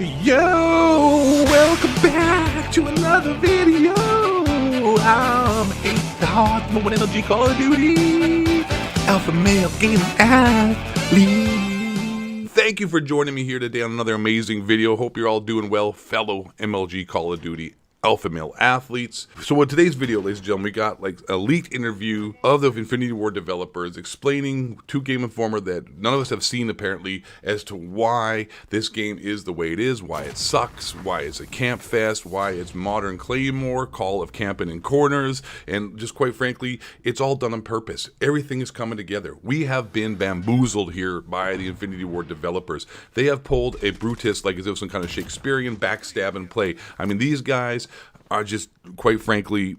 Yo, welcome back to another video. I'm the hard moment energy Call of Duty alpha male gaming athlete. Thank you for joining me here today on another amazing video. Hope you're all doing well, fellow MLG Call of Duty alpha male athletes. So in today's video, ladies and gentlemen, we got like a leaked interview of the Infinity Ward developers explaining to Game Informer that none of us have seen apparently as to why this game is the way it is, why it sucks, why it's a camp fest, why it's modern Claymore, call of camping in corners, and just quite frankly, it's all done on purpose. Everything is coming together. We have been bamboozled here by the Infinity Ward developers. They have pulled a Brutus like as if it was some kind of Shakespearean backstab and play. I mean, these guys are just, quite frankly,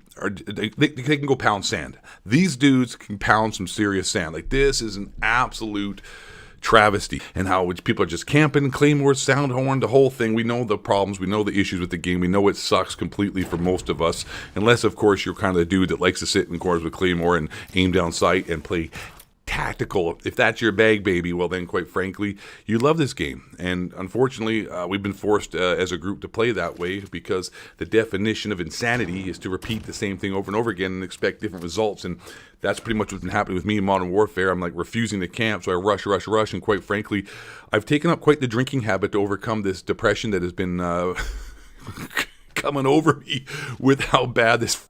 they can go pound sand. These dudes can pound some serious sand. Like, this is an absolute travesty. And how which people are just camping, Claymore, sound horn, the whole thing. We know the problems. We know the issues with the game. We know it sucks completely for most of us. Unless, of course, you're kind of the dude that likes to sit in corners with Claymore and aim down sight and play tactical. If that's your bag, baby, well then, quite frankly, you love this game. And unfortunately, we've been forced as a group to play that way because the definition of insanity is to repeat the same thing over and over again and expect different results. And that's pretty much what's been happening with me in Modern Warfare. I'm like refusing to camp, so I rush. And quite frankly, I've taken up quite the drinking habit to overcome this depression that has been coming over me with how bad this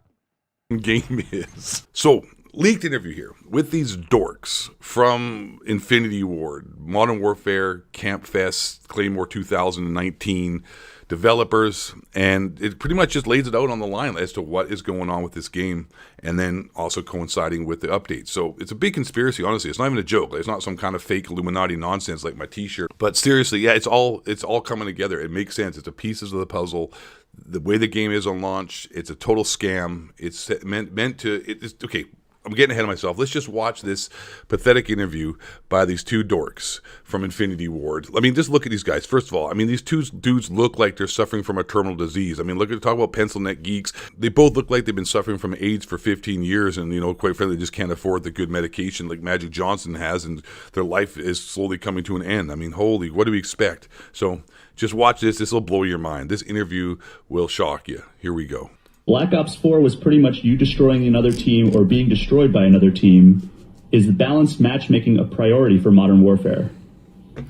game is. So, leaked interview here with these dorks from Infinity Ward, Modern Warfare, Camp Fest, Claymore 2019 developers, and it pretty much just lays it out on the line as to what is going on with this game, and then also coinciding with the updates. So it's a big conspiracy, honestly. It's not even a joke. It's not some kind of fake Illuminati nonsense like my t-shirt. But seriously, yeah, it's all coming together. It makes sense. It's the pieces of the puzzle. The way the game is on launch, it's a total scam. It's meant to, it's okay. I'm getting ahead of myself. Let's just watch this pathetic interview by these two dorks from Infinity Ward. I mean, just look at these guys. First of all, I mean, these two dudes look like they're suffering from a terminal disease. I mean, talk about pencil neck geeks. They both look like they've been suffering from AIDS for 15 years and, quite frankly, just can't afford the good medication like Magic Johnson has, and their life is slowly coming to an end. I mean, holy, what do we expect? So just watch this. This will blow your mind. This interview will shock you. Here we go. Black Ops 4 was pretty much you destroying another team or being destroyed by another team. Is the balanced matchmaking a priority for Modern Warfare?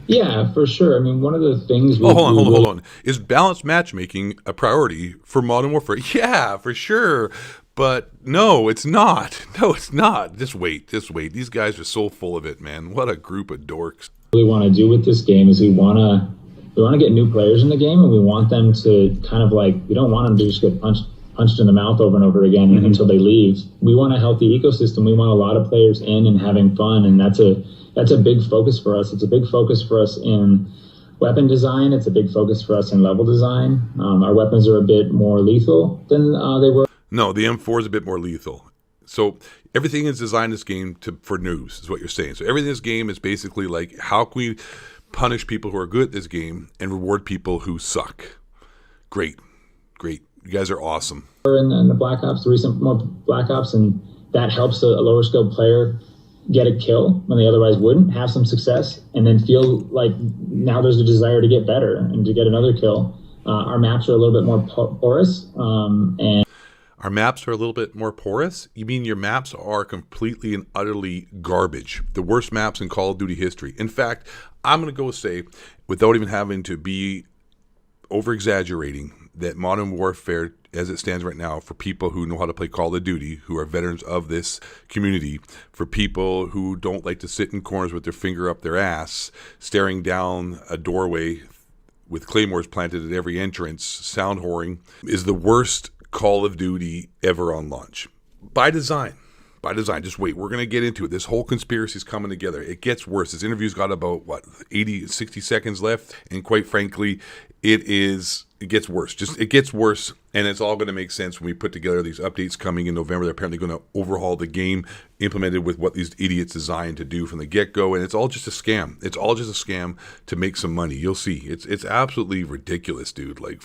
Yeah, for sure. I mean, one of the things... Hold on. Is balanced matchmaking a priority for Modern Warfare? Yeah, for sure. But no, it's not. No, it's not. Just wait. These guys are so full of it, man. What a group of dorks. What we want to do with this game is we want to get new players in the game, and we want them to kind of like... We don't want them to just get punched in the mouth over and over again until they leave. We want a healthy ecosystem. We want a lot of players in and having fun, and that's a big focus for us. It's a big focus for us in weapon design. It's a big focus for us in level design. Our weapons are a bit more lethal than they were. No, the M4 is a bit more lethal. So everything is designed in this game for noobs, is what you're saying. So everything in this game is basically like, how can we punish people who are good at this game and reward people who suck? Great. You guys are awesome. In the Black Ops, the recent Black Ops, and that helps a lower skilled player get a kill when they otherwise wouldn't, have some success, and then feel like now there's a desire to get better and to get another kill. Our maps are a little bit more porous. And our maps are a little bit more porous? You mean your maps are completely and utterly garbage. The worst maps in Call of Duty history. In fact, I'm going to go say, without even having to be over-exaggerating, that Modern Warfare, as it stands right now, for people who know how to play Call of Duty, who are veterans of this community, for people who don't like to sit in corners with their finger up their ass, staring down a doorway with claymores planted at every entrance, sound whoring, is the worst Call of Duty ever on launch. By design. Just wait. We're going to get into it. This whole conspiracy is coming together. It gets worse. This interview's got about, 60 seconds left. And quite frankly, it gets worse. It gets worse. And it's all going to make sense when we put together these updates coming in November. They're apparently going to overhaul the game, implemented with what these idiots designed to do from the get-go. And it's all just a scam. It's all just a scam to make some money. You'll see. It's absolutely ridiculous, dude. Like,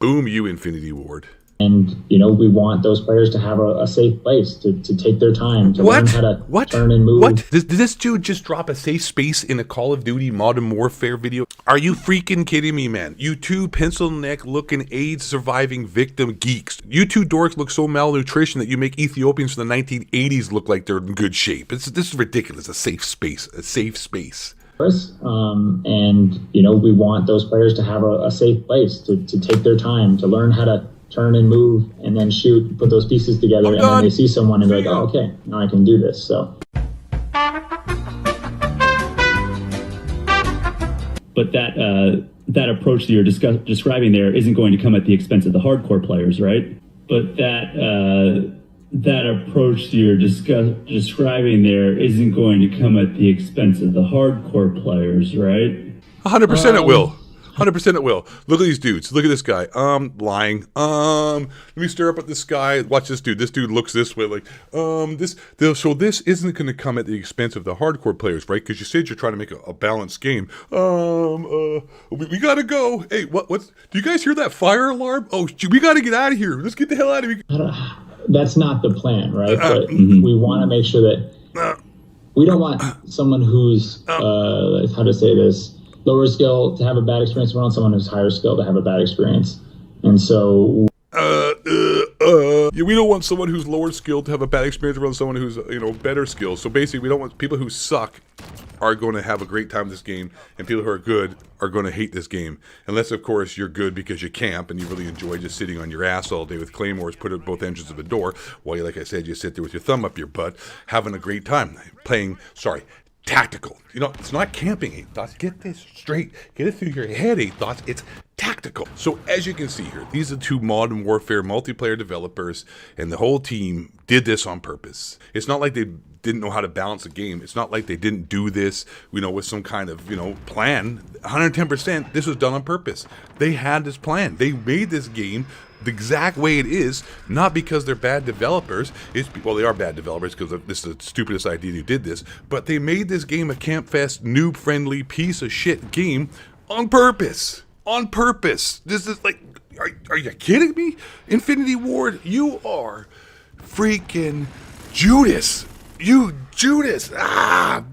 boom you, Infinity Ward. And, we want those players to have a safe place to take their time, to learn how to turn and move. What? Did this dude just drop a safe space in a Call of Duty Modern Warfare video? Are you freaking kidding me, man? You two pencil neck looking AIDS surviving victim geeks. You two dorks look so malnutrition that you make Ethiopians from the 1980s look like they're in good shape. This is ridiculous. A safe space. A safe space. And, we want those players to have a safe place to take their time, to learn how to turn and move and then shoot, put those pieces together, and then they see someone and they're like, oh, okay, now I can do this. So. But that approach that you're describing there isn't going to come at the expense of the hardcore players, right? But that approach that you're describing there isn't going to come at the expense of the hardcore players, right? 100% it will. 100% it will. Look at these dudes. Look at this guy. Lying. Let me stir up at this guy. Watch this dude. This dude looks this way. Like, so this isn't going to come at the expense of the hardcore players, right? Because you said you're trying to make a balanced game. We got to go. Hey, what's, do you guys hear that fire alarm? Oh, we got to get out of here. Let's get the hell out of here. That's not the plan, right? But we want to make sure that we don't want someone who's, how to say this, lower skill to have a bad experience. We want someone who's higher skill to have a bad experience. And so yeah, we don't want someone who's lower skilled to have a bad experience. We want someone who's, better skilled. So basically, we don't want people who suck are going to have a great time with this game, and people who are good are going to hate this game. Unless, of course, you're good because you camp and you really enjoy just sitting on your ass all day with claymores put at both ends of the door while you, like I said, you sit there with your thumb up your butt, having a great time playing, tactical. It's not camping, 8 Thoughts. Get this straight. Get it through your head, 8 Thoughts. It's tactical. So as you can see here, these are two Modern Warfare multiplayer developers, and the whole team did this on purpose. It's not like they didn't know how to balance a game. It's not like they didn't do this, with some kind of, plan. 110%, this was done on purpose. They had this plan. They made this game the exact way it is, not because they're bad developers. Well, they are bad developers because this is the stupidest idea who did this, but they made this game a campfest, noob-friendly piece of shit game on purpose. On purpose. This is like, are you kidding me? Infinity Ward, you are freaking Judas. You Judas.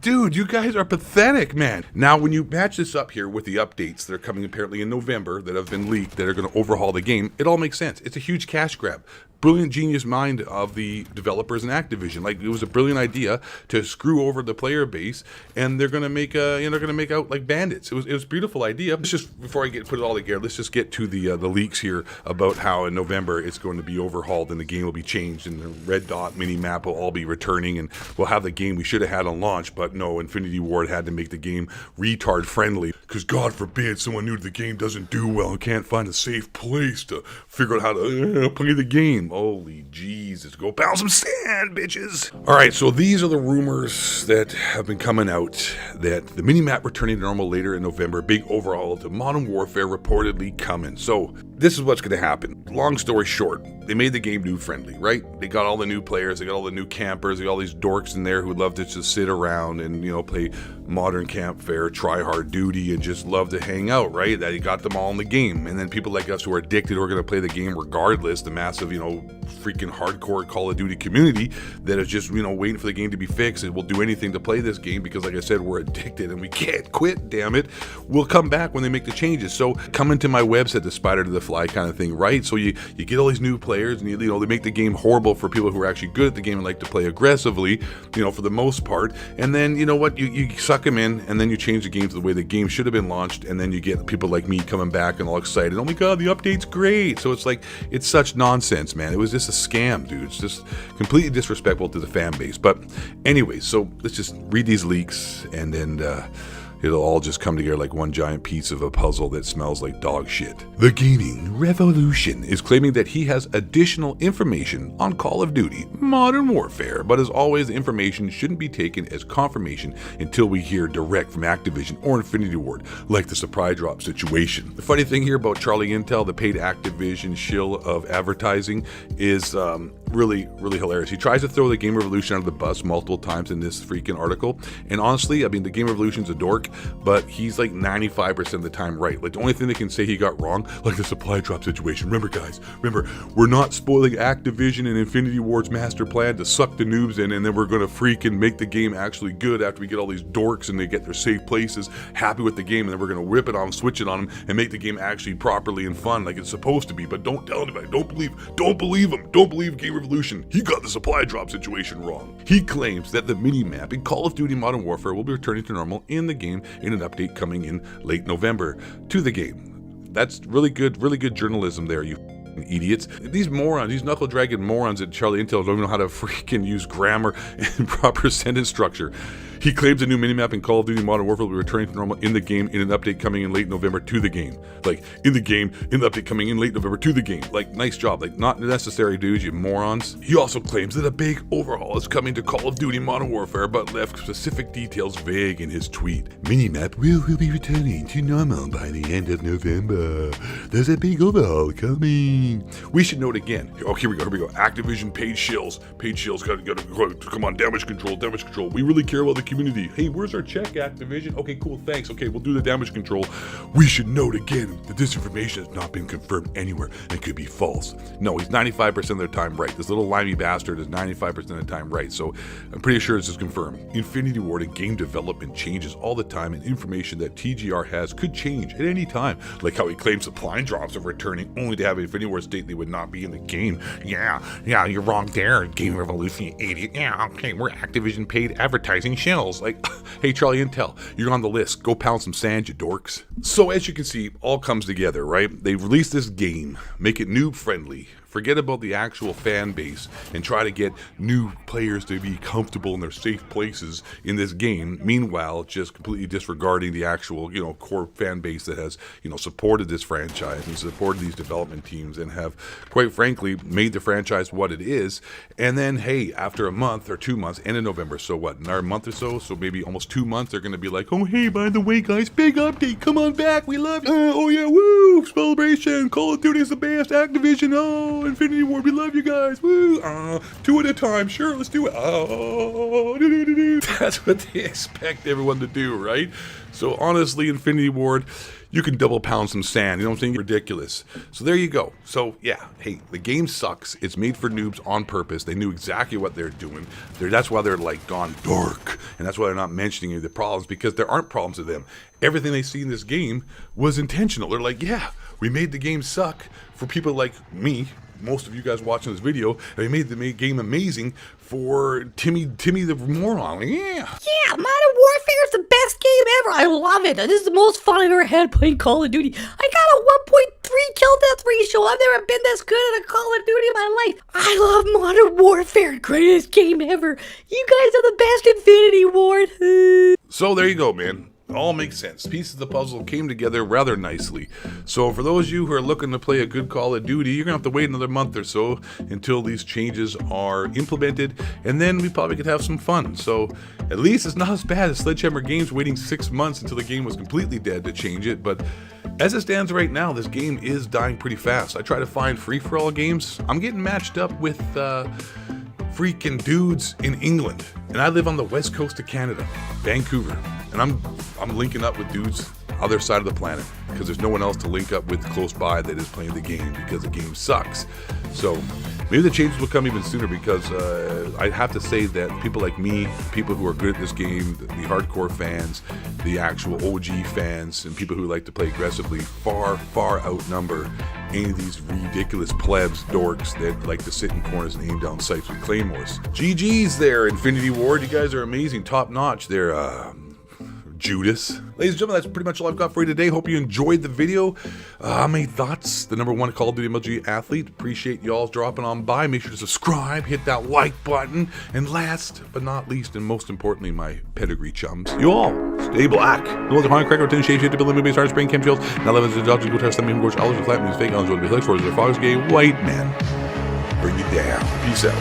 Dude, you guys are pathetic, man. Now, when you match this up here with the updates that are coming apparently in November that have been leaked that are going to overhaul the game, it all makes sense. It's a huge cash grab. Brilliant genius mind of the developers in Activision. Like, it was a brilliant idea to screw over the player base, and they're gonna make out like bandits. It was a beautiful idea. Let's just, before I put it all together, let's just get to the leaks here about how in November it's going to be overhauled and the game will be changed and the red dot mini map will all be returning and we'll have the game we should have had on launch. But no, Infinity Ward had to make the game retard friendly because God forbid someone new to the game doesn't do well and can't find a safe place to figure out how to play the game. Holy Jesus, go pound some sand, bitches. All right, so these are the rumors that have been coming out that the minimap returning to normal later in November, big overhaul to Modern Warfare reportedly coming. So this is what's going to happen. Long story short, they made the game new friendly, right? They got all the new players, they got all the new campers, they got all these dorks in there who love to just sit around and, play modern campfare, try hard duty, and just love to hang out, right? That you got them all in the game. And then people like us who are addicted, who are going to play the game regardless, the massive, freaking hardcore Call of Duty community that is just, waiting for the game to be fixed and will do anything to play this game because, like I said, we're addicted and we can't quit, damn it. We'll come back when they make the changes. So come into my website, the spider to the fly kind of thing, right? So you get all these new players and, they make the game horrible for people who are actually good at the game and like to play aggressively, for the most part. And then, you suck them in and then you change the game to the way the game should have been launched. And then you get people like me coming back and all excited. Oh my God, the update's great. So it's like, it's such nonsense, man. It was just a scam, dude. It's just completely disrespectful to the fan base. But anyway, so let's just read these leaks and then it'll all just come together like one giant piece of a puzzle that smells like dog shit. The Gaming Revolution is claiming that he has additional information on Call of Duty Modern Warfare, but as always, the information shouldn't be taken as confirmation until we hear direct from Activision or Infinity Ward, like the supply drop situation. The funny thing here about Charlie Intel, the paid Activision shill of advertising, is really, really hilarious. He tries to throw the Game Revolution under the bus multiple times in this freaking article. And honestly, I mean, the Game Revolution's a dork, but he's like 95% of the time right. Like, the only thing they can say he got wrong, like the supply drop situation. Remember, guys, we're not spoiling Activision and Infinity Ward's master plan to suck the noobs in, and then we're gonna freaking make the game actually good after we get all these dorks and they get their safe places, happy with the game, and then we're gonna rip it on them, switch it on them, and make the game actually properly and fun like it's supposed to be. But don't tell anybody. Don't believe him. Don't believe Game Revolution. He got the supply drop situation wrong. He claims that the mini-map in Call of Duty Modern Warfare will be returning to normal in the game in an update coming in late November to the game. That's really good journalism there, you idiots. These morons, these knuckle-dragging morons at Charlie Intel don't even know how to freaking use grammar and proper sentence structure. He claims a new minimap in Call of Duty Modern Warfare will be returning to normal in the game in an update coming in late November to the game. Like, in the game, in the update coming in late November to the game. Like, nice job. Like, not necessary, dudes, you morons. He also claims that a big overhaul is coming to Call of Duty Modern Warfare, but left specific details vague in his tweet. Minimap will be returning to normal by the end of November. There's a big overhaul coming. We should note again. Oh, here we go. Activision paid shills. Gotta come on, damage control. We really care about the community. Hey, where's our check, Activision? Okay, cool, thanks. Okay, we'll do the damage control. We should note again that this information has not been confirmed anywhere and could be false. No, he's 95% of the time right. This little limey bastard is 95% of the time right, so I'm pretty sure this is confirmed. Infinity Ward and game development changes all the time, and information that TGR has could change at any time, like how he claims supply drops are returning only to have Infinity Ward state they would not be in the game. Yeah, you're wrong there, Game Revolution, you idiot. Yeah, okay, we're Activision paid advertising shills. Like, hey, Charlie Intel, you're on the list. Go pound some sand, you dorks. So as you can see, all comes together, right? They released this game, make it noob friendly. Forget about the actual fan base and try to get new players to be comfortable in their safe places in this game. Meanwhile, just completely disregarding the actual, core fan base that has, supported this franchise and supported these development teams and have, quite frankly, made the franchise what it is. And then, hey, after a month or 2 months, end of November, so what, another month or so maybe almost 2 months, they're going to be like, oh, hey, by the way, guys, big update, come on back, we love you. Oh, yeah, woo, celebration, Call of Duty is the best, Activision, oh, Infinity Ward, we love you guys. Woo! 2 at a time. Sure, let's do it. That's what they expect everyone to do, right? So honestly, Infinity Ward, you can double pound some sand. You know what I'm saying? Ridiculous. So there you go. So yeah, hey, the game sucks. It's made for noobs on purpose. They knew exactly what they're doing. That's why they're like gone dark, and that's why they're not mentioning any of the problems, because there aren't problems to them. Everything they see in this game was intentional. They're like, yeah, we made the game suck for people like me, most of you guys watching this video, and we made the game amazing for Timmy the moron. Like, yeah, Modern Warfare is the best game ever. I love it. This is the most fun I've ever had playing Call of Duty. I got a 1.3 kill death ratio. I've never been this good at a Call of Duty in my life. I love Modern Warfare. Greatest game ever. You guys are the best, Infinity Ward. So there you go, man. All makes sense. Pieces of the puzzle came together rather nicely. So for those of you who are looking to play a good Call of Duty, you're going to have to wait another month or so until these changes are implemented, and then we probably could have some fun. So at least it's not as bad as Sledgehammer Games waiting 6 months until the game was completely dead to change it. But as it stands right now, this game is dying pretty fast. I try to find free-for-all games. I'm getting matched up with freaking dudes in England, and I live on the west coast of Canada, Vancouver, and I'm linking up with dudes other side of the planet because there's no one else to link up with close by that is playing the game, because the game sucks. So maybe the changes will come even sooner, because I have to say that people like me, people who are good at this game, the hardcore fans, the actual OG fans, and people who like to play aggressively far outnumber any of these ridiculous plebs dorks that like to sit in corners and aim down sights with claymores. GG's there, Infinity Ward. You guys are amazing, top notch there, Judas. Ladies and gentlemen, that's pretty much all I've got for you today. Hope you enjoyed the video. My thoughts, the #1 Call of Duty MLG athlete. Appreciate y'all dropping on by. Make sure to subscribe, hit that like button, and last but not least, and most importantly, my pedigree chums, you all stay black. No other Haunted Cracker, 10 shapes, hit to build movie, started spraying chemtrails. Now 11 is adults, go test them, gorge, olives, flat, means fake, olives, will be flex, for the fox, gay, white man. Bring it down. Peace out.